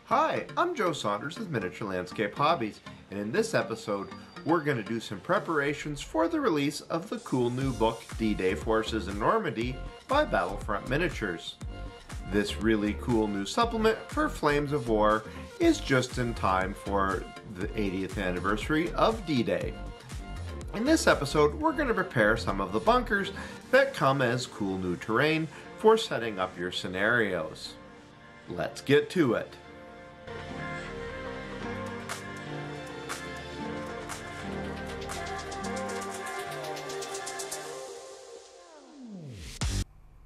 Hi, I'm Joe Saunders with Miniature Landscape Hobbies, and in this episode, we're going to do some preparations for the release of the cool new book, D-Day Forces in Normandy by Battlefront Miniatures. This really cool new supplement for Flames of War is just in time for the 80th anniversary of D-Day. In this episode, we're going to prepare some of the bunkers that come as cool new terrain for setting up your scenarios. Let's get to it.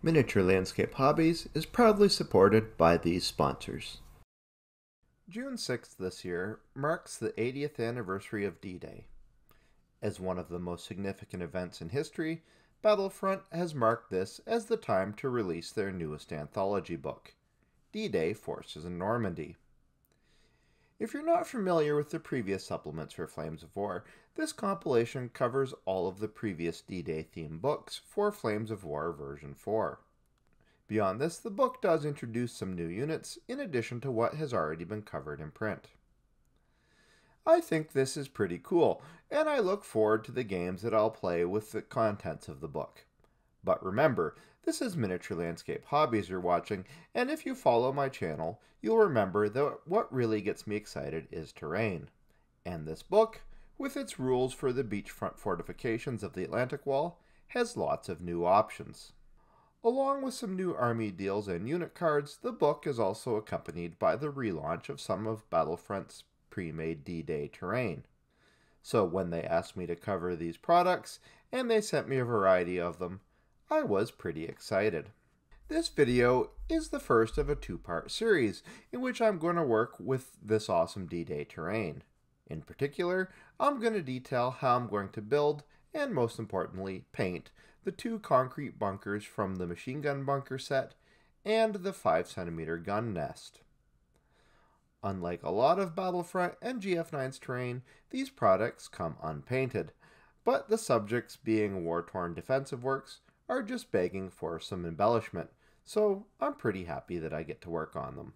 Miniature Landscape Hobbies is proudly supported by these sponsors. June 6th this year marks the 80th anniversary of D-Day. As one of the most significant events in history, Battlefront has marked this as the time to release their newest anthology book, D-Day Forces in Normandy. If you're not familiar with the previous supplements for Flames of War, this compilation covers all of the previous D-Day themed books for Flames of War version 4. Beyond this, the book does introduce some new units in addition to what has already been covered in print. I think this is pretty cool, and I look forward to the games that I'll play with the contents of the book. But remember, this is Miniature Landscape Hobbies you're watching, and if you follow my channel, you'll remember that what really gets me excited is terrain. And this book, with its rules for the beachfront fortifications of the Atlantic Wall, has lots of new options. Along with some new army deals and unit cards, the book is also accompanied by the relaunch of some of Battlefront's pre-made D-Day terrain. So when they asked me to cover these products, and they sent me a variety of them, I was pretty excited. This video is the first of a two-part series in which I'm going to work with this awesome D-Day terrain. In particular, I'm going to detail how I'm going to build, and most importantly, paint, the two concrete bunkers from the machine gun bunker set and the 5cm gun nest. Unlike a lot of Battlefront and GF9's terrain, these products come unpainted, but the subjects being war-torn defensive works are just begging for some embellishment, so I'm pretty happy that I get to work on them.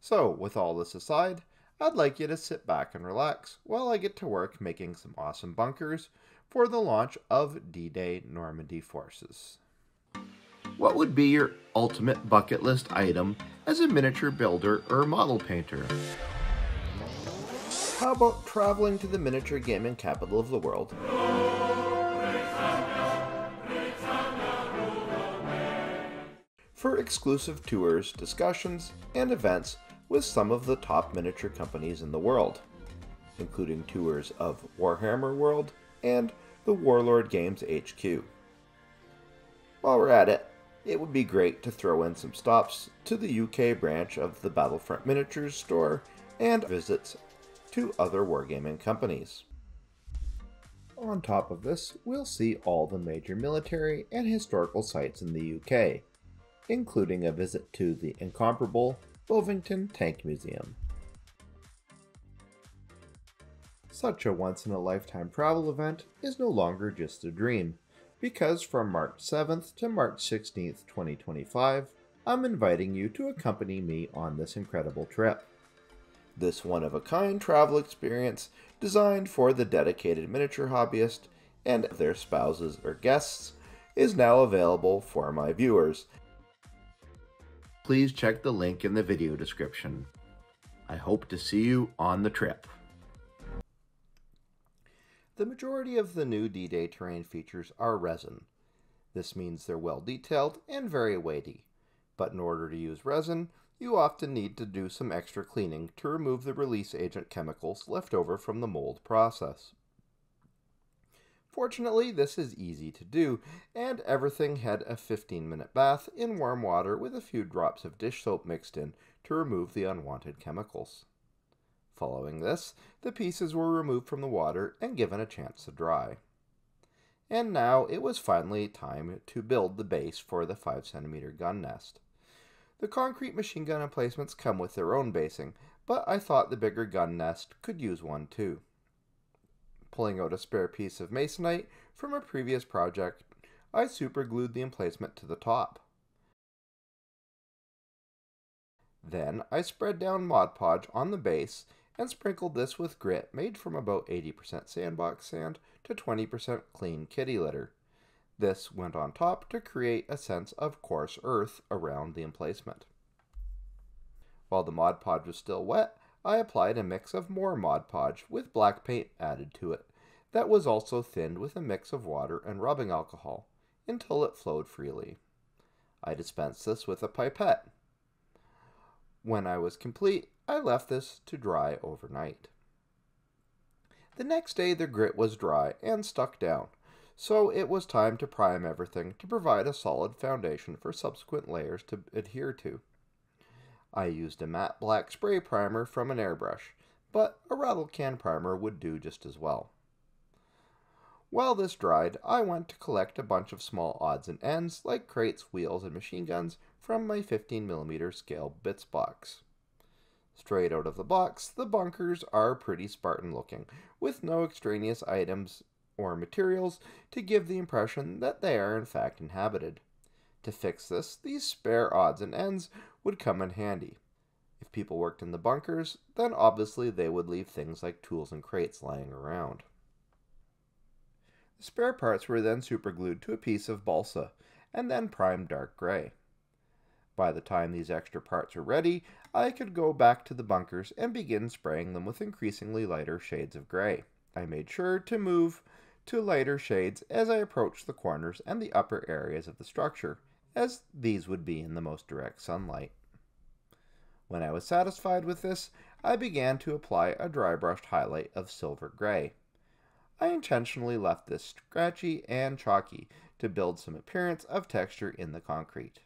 So, with all this aside, I'd like you to sit back and relax while I get to work making some awesome bunkers for the launch of D-Day Normandy Forces. What would be your ultimate bucket list item as a miniature builder or model painter? How about traveling to the miniature gaming capital of the world? For exclusive tours, discussions, and events with some of the top miniature companies in the world, including tours of Warhammer World and the Warlord Games HQ. While we're at it, it would be great to throw in some stops to the UK branch of the Battlefront Miniatures store and visits to other wargaming companies. On top of this, we'll see all the major military and historical sites in the UK, including a visit to the incomparable Bovington Tank Museum. Such a once-in-a-lifetime travel event is no longer just a dream, because from March 7th to March 16th, 2025, I'm inviting you to accompany me on this incredible trip. This one-of-a-kind travel experience, designed for the dedicated miniature hobbyist and their spouses or guests, is now available for my viewers. Please check the link in the video description. I hope to see you on the trip. The majority of the new D-Day terrain features are resin. This means they're well detailed and very weighty, but in order to use resin, you often need to do some extra cleaning to remove the release agent chemicals left over from the mold process. Fortunately, this is easy to do, and everything had a 15-minute bath in warm water with a few drops of dish soap mixed in to remove the unwanted chemicals. Following this, the pieces were removed from the water and given a chance to dry. And now it was finally time to build the base for the 5cm gun nest. The concrete machine gun emplacements come with their own basing, but I thought the bigger gun nest could use one too. Pulling out a spare piece of masonite from a previous project, I superglued the emplacement to the top. Then I spread down Mod Podge on the base and sprinkled this with grit made from about 80% sandbox sand to 20% clean kitty litter. This went on top to create a sense of coarse earth around the emplacement. While the Mod Podge was still wet, I applied a mix of more Mod Podge with black paint added to it that was also thinned with a mix of water and rubbing alcohol until it flowed freely. I dispensed this with a pipette. When I was complete, I left this to dry overnight. The next day the grit was dry and stuck down, so it was time to prime everything to provide a solid foundation for subsequent layers to adhere to. I used a matte black spray primer from an airbrush, but a rattle can primer would do just as well. While this dried, I went to collect a bunch of small odds and ends like crates, wheels, and machine guns from my 15mm scale bits box. Straight out of the box, the bunkers are pretty Spartan looking, with no extraneous items or materials to give the impression that they are in fact inhabited. To fix this, these spare odds and ends would come in handy. If people worked in the bunkers, then obviously they would leave things like tools and crates lying around. The spare parts were then superglued to a piece of balsa, and then primed dark gray. By the time these extra parts were ready, I could go back to the bunkers and begin spraying them with increasingly lighter shades of gray. I made sure to move to lighter shades as I approached the corners and the upper areas of the structure, as these would be in the most direct sunlight. When I was satisfied with this, I began to apply a dry brushed highlight of silver gray. I intentionally left this scratchy and chalky to build some appearance of texture in the concrete.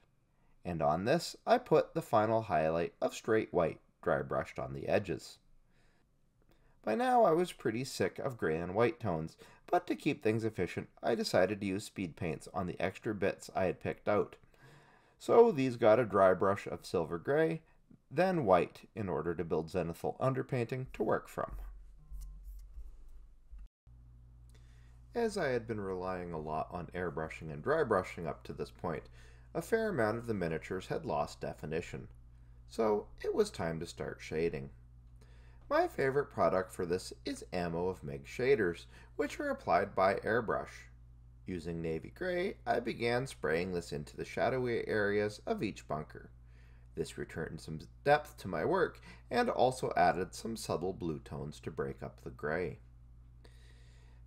And on this, I put the final highlight of straight white, dry brushed on the edges. By now I was pretty sick of gray and white tones, but to keep things efficient, I decided to use speed paints on the extra bits I had picked out. So these got a dry brush of silver gray, then white in order to build zenithal underpainting to work from. As I had been relying a lot on airbrushing and dry brushing up to this point, a fair amount of the miniatures had lost definition, so it was time to start shading. My favorite product for this is Ammo of MIG shaders, which are applied by airbrush. Using navy gray, I began spraying this into the shadowy areas of each bunker. This returned some depth to my work and also added some subtle blue tones to break up the gray.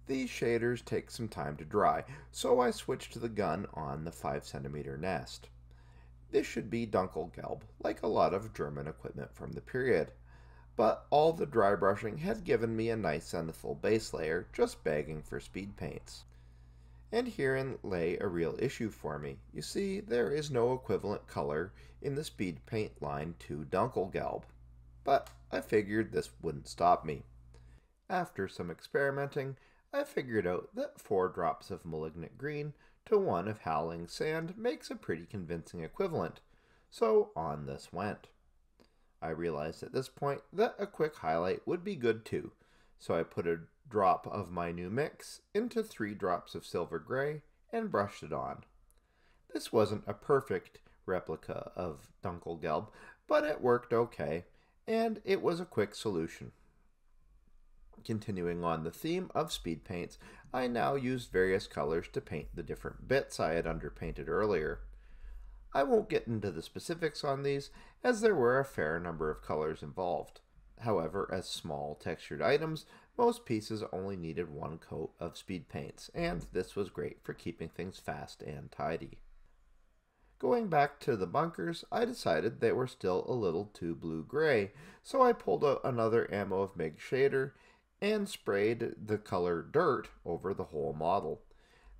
These shaders take some time to dry, so I switched to the gun on the 5cm nest. This should be Dunkelgelb, like a lot of German equipment from the period. But all the dry brushing had given me a nice zenithal base layer, just begging for speed paints. And herein lay a real issue for me. You see, there is no equivalent color in the speed paint line to Dunkelgelb. But I figured this wouldn't stop me. After some experimenting, I figured out that 4 drops of malignant green to 1 of howling sand makes a pretty convincing equivalent, so on this went. I realized at this point that a quick highlight would be good too, so I put a drop of my new mix into 3 drops of silver gray and brushed it on. This wasn't a perfect replica of Dunkelgelb, but it worked okay, and it was a quick solution. Continuing on the theme of speed paints, I now used various colors to paint the different bits I had underpainted earlier. I won't get into the specifics on these, as there were a fair number of colors involved. However, as small textured items, most pieces only needed 1 coat of speed paints, and this was great for keeping things fast and tidy. Going back to the bunkers, I decided they were still a little too blue-gray, so I pulled out another Ammo of MIG shader and sprayed the color dirt over the whole model.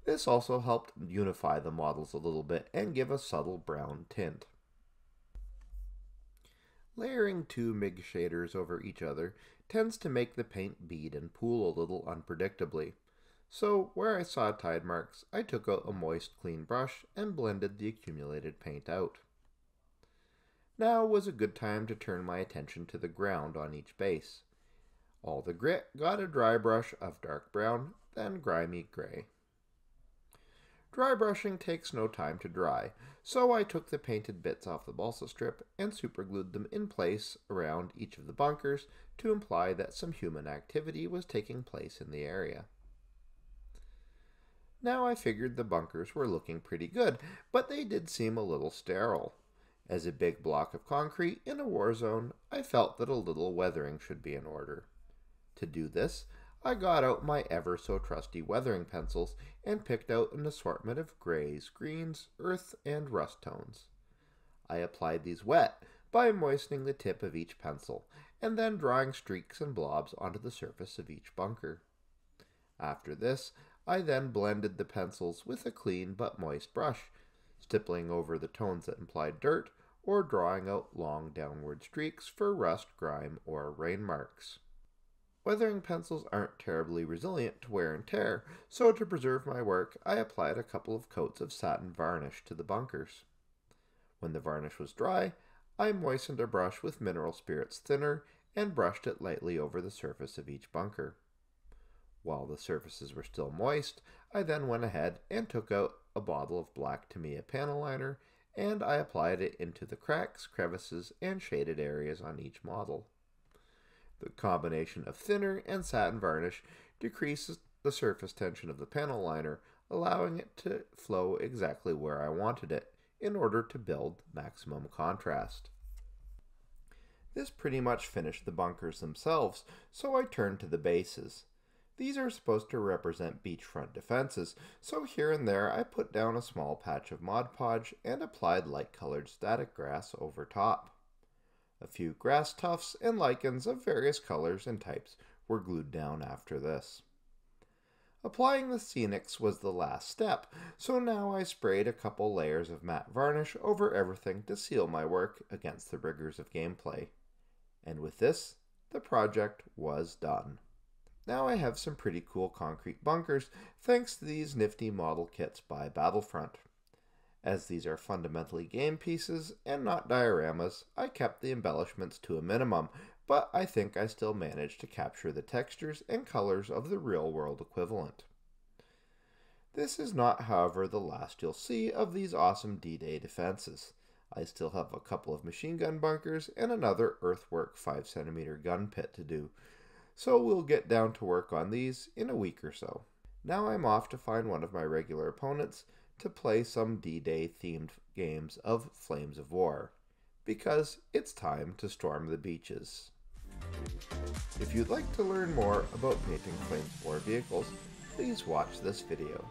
This also helped unify the models a little bit and give a subtle brown tint. Layering 2 MIG shaders over each other tends to make the paint bead and pool a little unpredictably. So where I saw tide marks, I took out a moist, clean brush and blended the accumulated paint out. Now was a good time to turn my attention to the ground on each base. All the grit got a dry brush of dark brown, then grimy gray. Dry brushing takes no time to dry, so I took the painted bits off the balsa strip and superglued them in place around each of the bunkers to imply that some human activity was taking place in the area. Now I figured the bunkers were looking pretty good, but they did seem a little sterile. As a big block of concrete in a war zone, I felt that a little weathering should be in order. To do this, I got out my ever so trusty weathering pencils and picked out an assortment of grays, greens, earth, and rust tones. I applied these wet by moistening the tip of each pencil and then drawing streaks and blobs onto the surface of each bunker. After this, I then blended the pencils with a clean but moist brush, stippling over the tones that implied dirt or drawing out long downward streaks for rust, grime, or rain marks. Weathering pencils aren't terribly resilient to wear and tear, so to preserve my work, I applied a couple of coats of satin varnish to the bunkers. When the varnish was dry, I moistened a brush with mineral spirits thinner and brushed it lightly over the surface of each bunker. While the surfaces were still moist, I then went ahead and took out a bottle of black Tamiya panel liner and I applied it into the cracks, crevices, and shaded areas on each model. The combination of thinner and satin varnish decreases the surface tension of the panel liner, allowing it to flow exactly where I wanted it in order to build maximum contrast. This pretty much finished the bunkers themselves, so I turned to the bases. These are supposed to represent beachfront defenses, so here and there I put down a small patch of Mod Podge and applied light-colored static grass over top. A few grass tufts and lichens of various colors and types were glued down after this. Applying the scenics was the last step, so now I sprayed a couple layers of matte varnish over everything to seal my work against the rigors of gameplay. And with this, the project was done. Now I have some pretty cool concrete bunkers thanks to these nifty model kits by Battlefront. As these are fundamentally game pieces and not dioramas, I kept the embellishments to a minimum, but I think I still managed to capture the textures and colors of the real-world equivalent. This is not, however, the last you'll see of these awesome D-Day defenses. I still have a couple of machine gun bunkers and another earthwork 5cm gun pit to do, so we'll get down to work on these in a week or so. Now I'm off to find one of my regular opponents to play some D-Day themed games of Flames of War, because it's time to storm the beaches. If you'd like to learn more about painting Flames of War vehicles, please watch this video.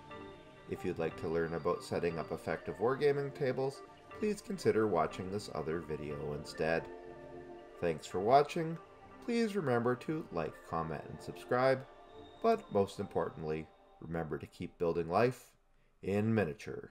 If you'd like to learn about setting up effective wargaming tables, please consider watching this other video instead. Thanks for watching. Please remember to like, comment, and subscribe, but most importantly, remember to keep building life in miniature.